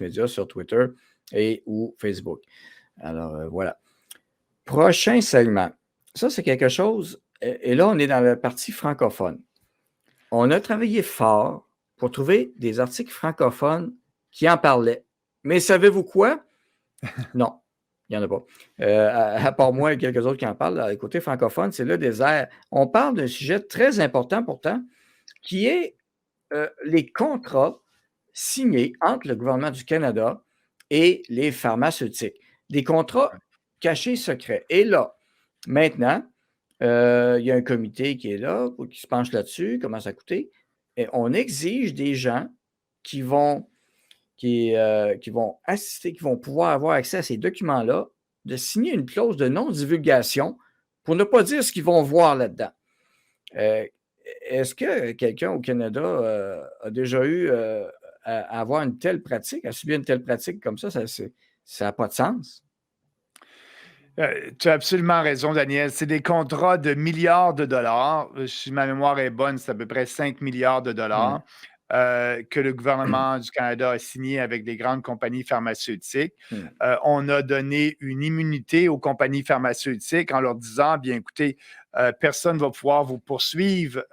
médias, sur Twitter et ou Facebook. Alors, voilà. Prochain segment. Ça, c'est quelque chose, et là, on est dans la partie francophone. On a travaillé fort pour trouver des articles francophones qui en parlaient. Mais savez-vous quoi? Non, il n'y en a pas. À part moi et quelques autres qui en parlent, côté francophone, c'est le désert. On parle d'un sujet très important pourtant, qui est les contrats signés entre le gouvernement du Canada et les pharmaceutiques. Des contrats cachés secrets. Et là, maintenant, il y a un comité qui est là, qui se penche là-dessus, comment ça a coûté. Et on exige des gens qui vont assister, qui vont pouvoir avoir accès à ces documents-là, de signer une clause de non-divulgation pour ne pas dire ce qu'ils vont voir là-dedans. Est-ce que quelqu'un au Canada a déjà eu à avoir une telle pratique, à subir une telle pratique comme ça? Ça n'a pas de sens. Tu as absolument raison, Daniel. C'est des contrats de milliards de dollars. Si ma mémoire est bonne, c'est à peu près 5 milliards de dollars que le gouvernement du Canada a signé avec des grandes compagnies pharmaceutiques. On a donné une immunité aux compagnies pharmaceutiques en leur disant, bien écoutez, personne ne va pouvoir vous poursuivre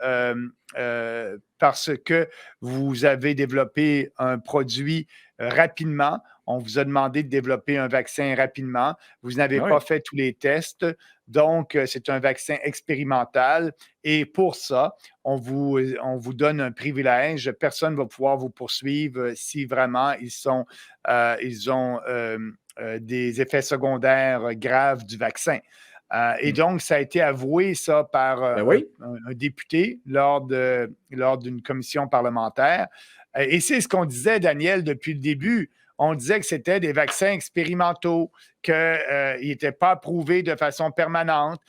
parce que vous avez développé un produit rapidement. On vous a demandé de développer un vaccin rapidement. Vous n'avez pas fait tous les tests. Donc, c'est un vaccin expérimental. Et pour ça, on vous donne un privilège. Personne ne va pouvoir vous poursuivre si vraiment ils ont des effets secondaires graves du vaccin. Et donc, ça a été avoué, ça, par un député lors d'une commission parlementaire. Et c'est ce qu'on disait, Daniel, depuis le début. On disait que c'était des vaccins expérimentaux, qu'ils n'étaient pas approuvés de façon permanente.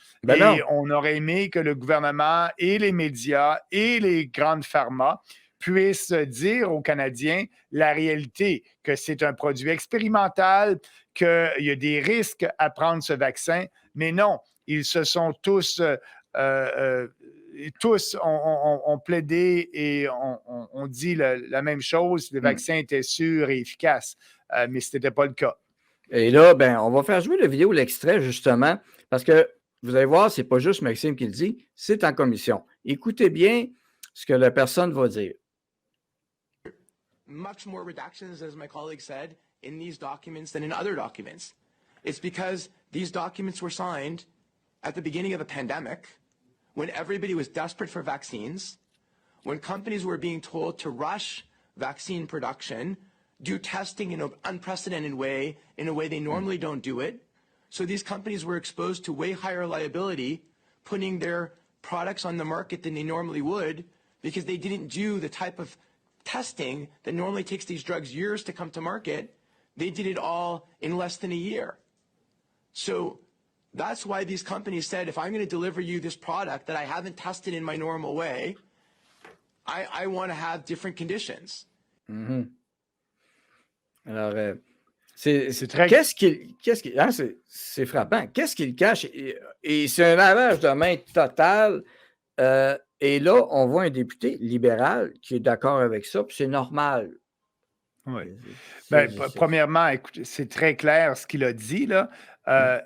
On aurait aimé que le gouvernement et les médias et les grandes pharma puissent dire aux Canadiens la réalité, que c'est un produit expérimental, qu'il y a des risques à prendre ce vaccin. Mais non, ils se sont tous ont plaidé et on dit la même chose. Le vaccin était sûr et efficace, mais ce n'était pas le cas. Et là, on va faire jouer la vidéo, l'extrait, justement, parce que vous allez voir, ce n'est pas juste Maxime qui le dit, c'est en commission. Écoutez bien ce que la personne va dire. Much more redactions, as my colleague said, in these documents than in other documents. It's because these documents were signed at the beginning of a pandemic, when everybody was desperate for vaccines, when companies were being told to rush vaccine production, do testing in an unprecedented way, in a way they normally don't do it. So these companies were exposed to way higher liability, putting their products on the market than they normally would, because they didn't do the type of testing that normally takes these drugs years to come to market. They did it all in less than a year. So that's why these companies said, if I'm going to deliver you this product that I haven't tested in my normal way, I want to have different conditions. Alors, c'est très... c'est frappant. Qu'est-ce qu'il cache? Et c'est un lavage de main total. Et là, on voit un député libéral qui est d'accord avec ça, puis c'est normal. Oui. Premièrement, écoutez, c'est très clair ce qu'il a dit, là.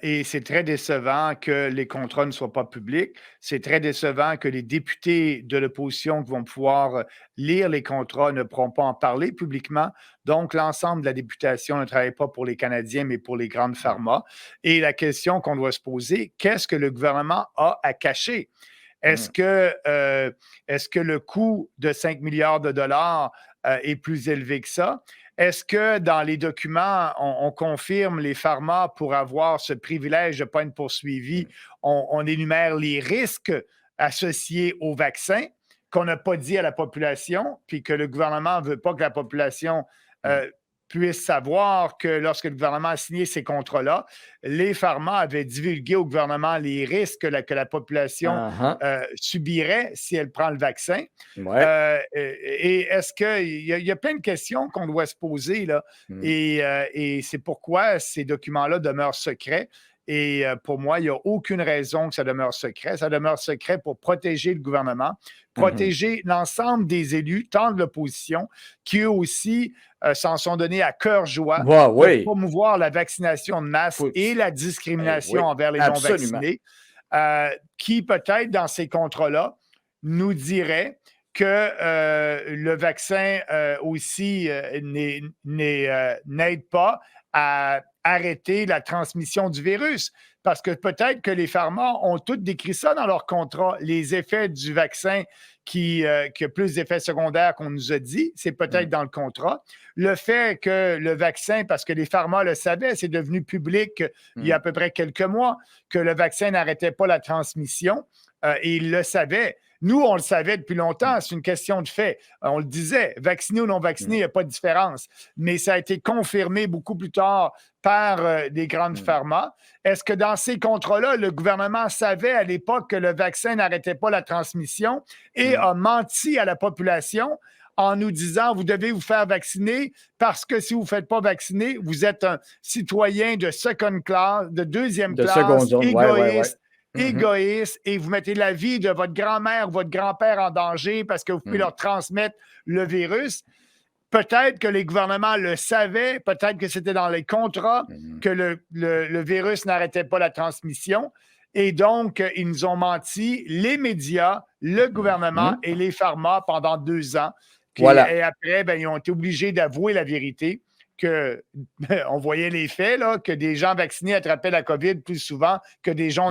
Et c'est très décevant que les contrats ne soient pas publics. C'est très décevant que les députés de l'opposition qui vont pouvoir lire les contrats ne pourront pas en parler publiquement. Donc, l'ensemble de la députation ne travaille pas pour les Canadiens, mais pour les grandes pharma. Et la question qu'on doit se poser, qu'est-ce que le gouvernement a à cacher? Est-ce que le coût de 5 milliards de dollars est plus élevé que ça? Est-ce que dans les documents, on confirme les pharma pour avoir ce privilège de ne pas être poursuivi? On énumère les risques associés au vaccin qu'on n'a pas dit à la population, puis que le gouvernement ne veut pas que la population puisse savoir que lorsque le gouvernement a signé ces contrats-là, les pharma avaient divulgué au gouvernement les risques que la population subirait si elle prend le vaccin. Et est-ce qu'il y a plein de questions qu'on doit se poser, là, et c'est pourquoi ces documents-là demeurent secrets. Et pour moi, il n'y a aucune raison que ça demeure secret. Ça demeure secret pour protéger le gouvernement, protéger l'ensemble des élus, tant de l'opposition, qui eux aussi s'en sont donnés à cœur joie de promouvoir la vaccination de masse et la discrimination envers les non-vaccinés, qui peut-être dans ces contrats-là nous dirait que le vaccin aussi n'aide pas à arrêter la transmission du virus. Parce que peut-être que les pharma ont tous décrit ça dans leur contrat, les effets du vaccin qui a plus d'effets secondaires qu'on nous a dit, c'est peut-être dans le contrat. Le fait que le vaccin, parce que les pharma le savaient, c'est devenu public il y a à peu près quelques mois, que le vaccin n'arrêtait pas la transmission, et ils le savaient. Nous, on le savait depuis longtemps, c'est une question de fait. On le disait, vacciné ou non vacciné, il n'y a pas de différence. Mais ça a été confirmé beaucoup plus tard par des grandes pharma. Est-ce que dans ces contrats-là, le gouvernement savait à l'époque que le vaccin n'arrêtait pas la transmission et a menti à la population en nous disant, vous devez vous faire vacciner parce que si vous ne vous faites pas vacciner, vous êtes un citoyen de second class, de deuxième classe, égoïste. Égoïste, et vous mettez la vie de votre grand-mère ou votre grand-père en danger parce que vous pouvez leur transmettre le virus. Peut-être que les gouvernements le savaient, peut-être que c'était dans les contrats que le virus n'arrêtait pas la transmission. Et donc, ils nous ont menti, les médias, le gouvernement et les pharma pendant 2 ans. Et après, ils ont été obligés d'avouer la vérité. On voyait les faits, là, que des gens vaccinés attrapaient la COVID plus souvent que des gens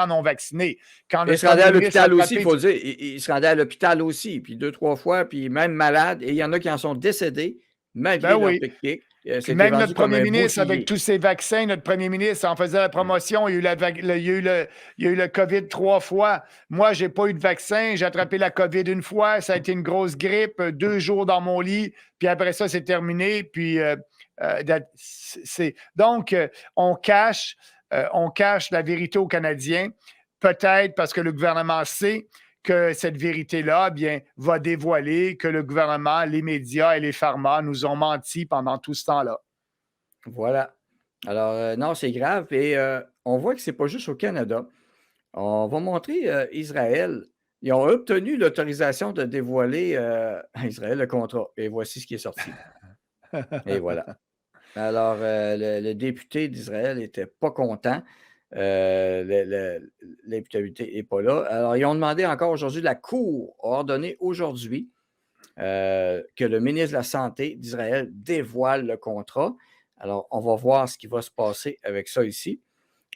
non vaccinés. Ils se rendaient à l'hôpital aussi, il faut le dire. Ils se rendaient à l'hôpital aussi, puis 2-3 fois, puis même malades. Et il y en a qui en sont décédés, malgré leur pic-pic. Même notre premier ministre, avec tous ces vaccins, notre premier ministre en faisait la promotion. Il y a eu le COVID 3 fois. Moi, je n'ai pas eu de vaccin. J'ai attrapé la COVID une fois. Ça a été une grosse grippe, 2 jours dans mon lit. Puis après ça, c'est terminé. Puis, donc, on cache la vérité aux Canadiens. Peut-être parce que le gouvernement sait que cette vérité-là, va dévoiler que le gouvernement, les médias et les pharma nous ont menti pendant tout ce temps-là. Voilà. Alors, non, c'est grave. Et on voit que ce n'est pas juste au Canada. On va montrer Israël. Ils ont obtenu l'autorisation de dévoiler à Israël le contrat. Et voici ce qui est sorti. Et voilà. Alors, le député d'Israël n'était pas content. L'imputabilité n'est pas là. Alors, ils ont demandé encore aujourd'hui, la Cour a ordonné aujourd'hui que le ministre de la Santé d'Israël dévoile le contrat. Alors, on va voir ce qui va se passer avec ça ici.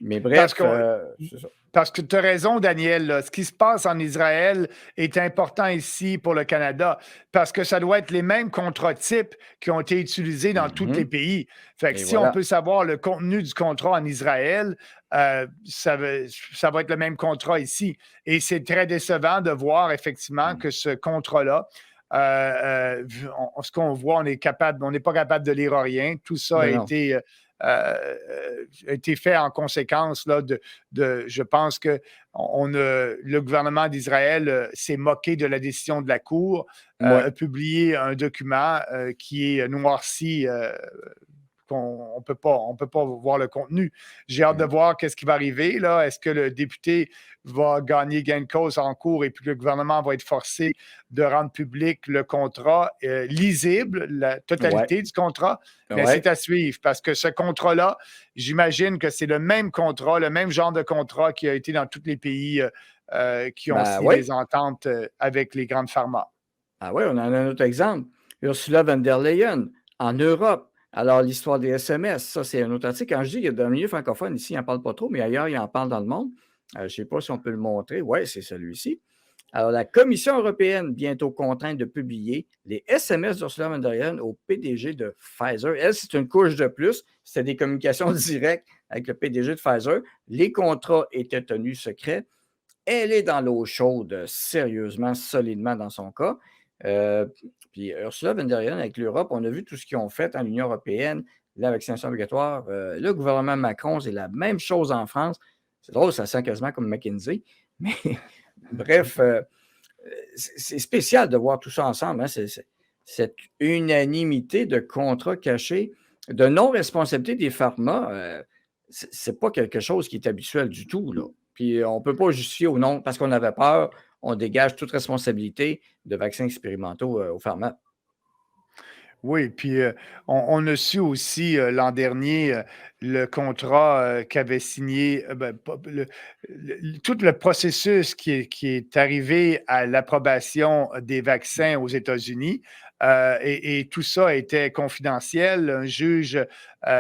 Mais bref, c'est ça. Parce que tu as raison, Daniel. Là, ce qui se passe en Israël est important ici pour le Canada parce que ça doit être les mêmes contrats types qui ont été utilisés dans tous les pays. Fait que si on peut savoir le contenu du contrat en Israël, ça va être le même contrat ici. Et c'est très décevant de voir effectivement que ce contrat-là, ce qu'on voit, on n'est pas capable de lire rien. Tout ça a été fait en conséquence là, je pense que le gouvernement d'Israël s'est moqué de la décision de la Cour, a publié un document qui est noirci. On peut pas voir le contenu. J'ai hâte de voir qu'est-ce qui va arriver. Là. Est-ce que le député va gagner gain de cause en cours et puis le gouvernement va être forcé de rendre public le contrat lisible, la totalité du contrat? Mais c'est à suivre parce que ce contrat-là, j'imagine que c'est le même contrat, le même genre de contrat qui a été dans tous les pays qui ont signé des ententes avec les grandes pharma. Ah oui, on en a un autre exemple. Ursula von der Leyen, en Europe. Alors, l'histoire des SMS, ça, c'est un autre article. Quand je dis qu'il y a dans le milieu francophone, ici, il n'en parle pas trop, mais ailleurs, il en parle dans le monde. Je ne sais pas si on peut le montrer. Oui, c'est celui-ci. Alors, la Commission européenne, bientôt contrainte de publier les SMS d'Ursula von der Leyen au PDG de Pfizer. Elle, c'est une couche de plus. C'était des communications directes avec le PDG de Pfizer. Les contrats étaient tenus secrets. Elle est dans l'eau chaude, sérieusement, solidement dans son cas. Puis Ursula von der Leyen, avec l'Europe, on a vu tout ce qu'ils ont fait en Union européenne, la vaccination obligatoire. Le gouvernement Macron, c'est la même chose en France. C'est drôle, ça sent quasiment comme McKinsey. Mais bref, c'est spécial de voir tout ça ensemble. Hein. Cette unanimité de contrats cachés, de non-responsabilité des pharma. c'est pas quelque chose qui est habituel du tout, là. Puis on ne peut pas justifier ou non, parce qu'on avait peur, on dégage toute responsabilité de vaccins expérimentaux aux pharma. Oui, puis on a su aussi l'an dernier le contrat qu'avait signé, tout le processus qui est arrivé à l'approbation des vaccins aux États-Unis. Et tout ça était confidentiel. Un juge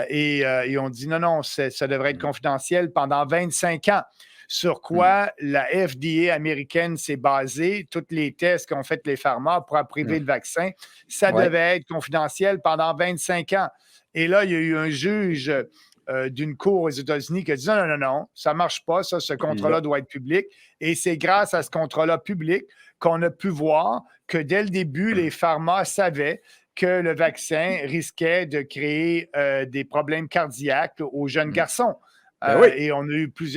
et on dit non, non, ça devrait être confidentiel pendant 25 ans. Sur quoi la FDA américaine s'est basée, tous les tests qu'ont fait les pharma pour approuver le vaccin, ça Ouais. devait être confidentiel pendant 25 ans. Et là, il y a eu un juge d'une cour aux États-Unis qui a dit non, non, non, non, ça ne marche pas, ça, ce contrat-là doit être public. Et c'est grâce à ce contrat-là public qu'on a pu voir que dès le début, les pharma savaient que le vaccin risquait de créer des problèmes cardiaques aux jeunes garçons. Ben oui. Et on a eu plus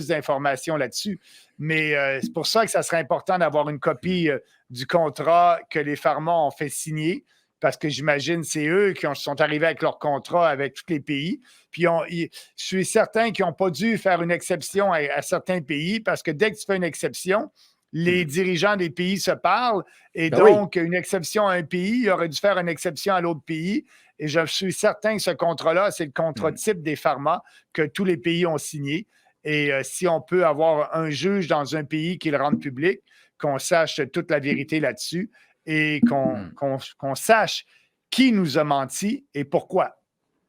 d'informations là-dessus. Mais c'est pour ça que ça serait important d'avoir une copie du contrat que les pharma ont fait signer, parce que j'imagine c'est eux qui sont arrivés avec leur contrat avec tous les pays. Puis je suis certain qu'ils n'ont pas dû faire une exception à certains pays, parce que dès que tu fais une exception, les dirigeants des pays se parlent, et Ben oui. donc une exception à un pays, il aurait dû faire une exception à l'autre pays. Et je suis certain que ce contrat-là, c'est le contrat type des pharma que tous les pays ont signé. Et si on peut avoir un juge dans un pays qui le rende public, qu'on sache toute la vérité là-dessus et qu'on sache qui nous a menti et pourquoi.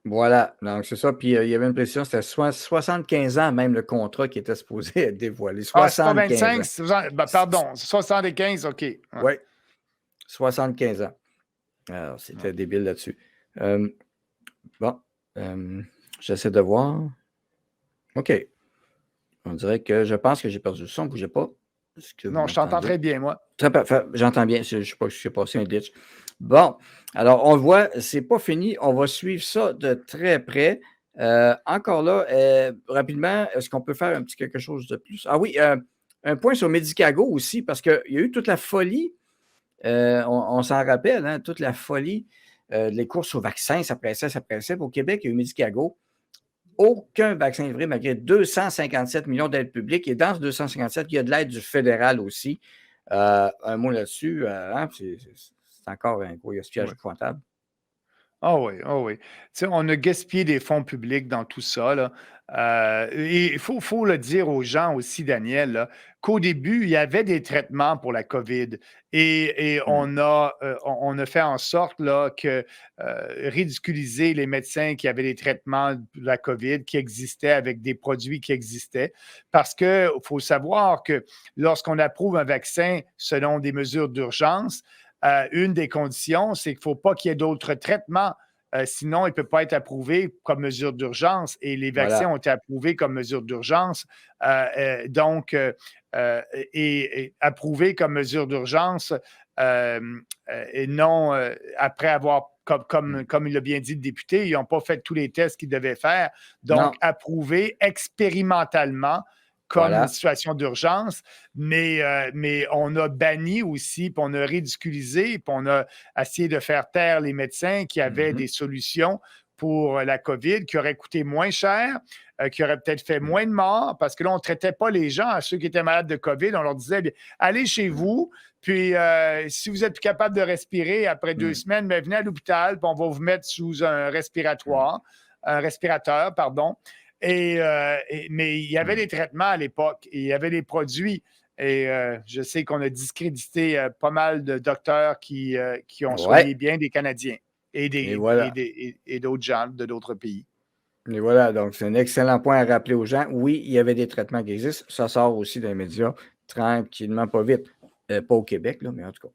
Voilà, donc c'est ça. Puis il y avait une précision, c'était 75 ans même le contrat qui était supposé être dévoilé. Ah, c'est pas 75 25, ans. pardon, 75, OK. Ouais. Oui, 75 ans. Alors, c'était débile là-dessus. Bon, j'essaie de voir. OK. On dirait que je pense que j'ai perdu le son, bougez pas. Non, je t'entends très bien, moi. Très parfait. J'entends bien. Je ne sais pas si j'ai passé un glitch. Bon, alors on le voit, c'est pas fini. On va suivre ça de très près. Encore là, rapidement, est-ce qu'on peut faire un petit quelque chose de plus? Ah oui, un point sur Medicago aussi, parce qu'il y a eu toute la folie, on s'en rappelle, hein, toute la folie, les courses au vaccin, ça pressait, ça pressait. Au Québec, il y a eu Medicago. Aucun vaccin livré malgré 257 millions d'aides publiques. Et dans ce 257, il y a de l'aide du fédéral aussi. Un mot là-dessus, hein, c'est encore un gros gaspillage épouvantable. Ah oui, ah oui. Tu sais, on a gaspillé des fonds publics dans tout ça, là. Et il faut le dire aux gens aussi, Daniel, là, qu'au début, il y avait des traitements pour la COVID et on a fait en sorte là, que ridiculiser les médecins qui avaient des traitements de la COVID qui existaient avec des produits qui existaient. Parce qu'il faut savoir que lorsqu'on approuve un vaccin selon des mesures d'urgence, une des conditions, c'est qu'il ne faut pas qu'il y ait d'autres traitements. Sinon, il ne peut pas être approuvé comme mesure d'urgence. Et les vaccins ont été approuvés comme mesure d'urgence. Et approuvés comme mesure d'urgence et non après avoir, comme il l'a bien dit le député, ils n'ont pas fait tous les tests qu'ils devaient faire. Donc, approuvés expérimentalement comme situation d'urgence, mais on a banni aussi, puis on a ridiculisé, puis on a essayé de faire taire les médecins qui avaient des solutions pour la COVID, qui auraient coûté moins cher, qui auraient peut-être fait moins de morts, parce que là, on ne traitait pas les gens, ceux qui étaient malades de COVID, on leur disait, bien, allez chez vous, puis si vous êtes plus capable de respirer après 2 semaines, bien, venez à l'hôpital, puis on va vous mettre sous un respirateur, pardon. Mais il y avait des traitements à l'époque et il y avait des produits. Et je sais qu'on a discrédité pas mal de docteurs qui ont soigné bien des Canadiens et d'autres gens de d'autres pays. Et voilà, donc c'est un excellent point à rappeler aux gens. Oui, il y avait des traitements qui existent. Ça sort aussi dans les médias, tranquillement, pas vite. Pas au Québec, là, mais en tout cas.